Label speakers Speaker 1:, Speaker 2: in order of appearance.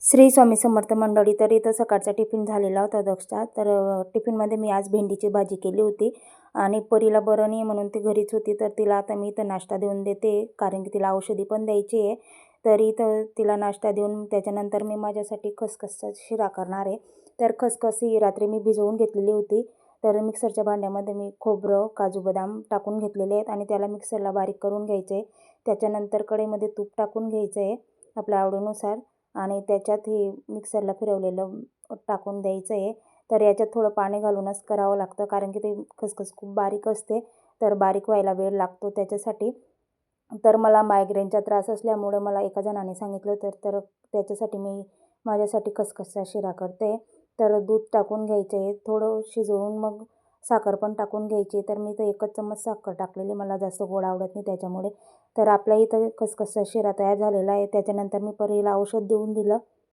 Speaker 1: श्री स्वामी समर्थ मंडळी. तर इथं सकाळचा टिफिन झालेला होता दक्षचा. तर टिफिनमध्ये मी आज भेंडीची भाजी केली होती आणि परीला बरं नाही म्हणून ती घरीच होती. तर तिला आता मी इथं नाश्ता देऊन देते, कारण की तिला औषधी पण द्यायची आहे. तर इथं तिला नाश्ता देऊन त्याच्यानंतर मी माझ्यासाठी खसखसचा शिरा करणार आहे. तर खसखस ही रात्री मी भिजवून घेतलेली होती. तर मिक्सरच्या भांड्यामध्ये मी खोबरं, काजू, बदाम टाकून घेतलेले आहेत आणि त्याला मिक्सरला बारीक करून घ्यायचे आहे. त्याच्यानंतर कढईमध्ये तूप टाकून घ्यायचं आहे आपल्या आवडीनुसार आणि त्याच्यात हे मिक्सरला फिरवलेलं टाकून द्यायचं आहे. तर याच्यात थोडं पाणी घालूनच करावं लागतं, कारण की ते खसखस खूप बारीक असते, तर बारीक व्हायला वेळ लागतो त्याच्यासाठी. तर मला मायग्रेनचा त्रास असल्यामुळे मला एका जणाने सांगितलं तर त्याच्यासाठी मी माझ्यासाठी खसखसचा शिरा करते. तर दूध टाकून घ्यायचे, थोडं शिजवून मग साखर पण टाकून घ्यायची. तर मी तर 1च चम्मच साखर टाकलेली, मला जास्त गोड आवडत नाही त्याच्यामुळे. तर आपल्या इथं खसखसचा शिरा तयार झालेला आहे. त्याच्यानंतर मी परीला औषध देऊन दिलं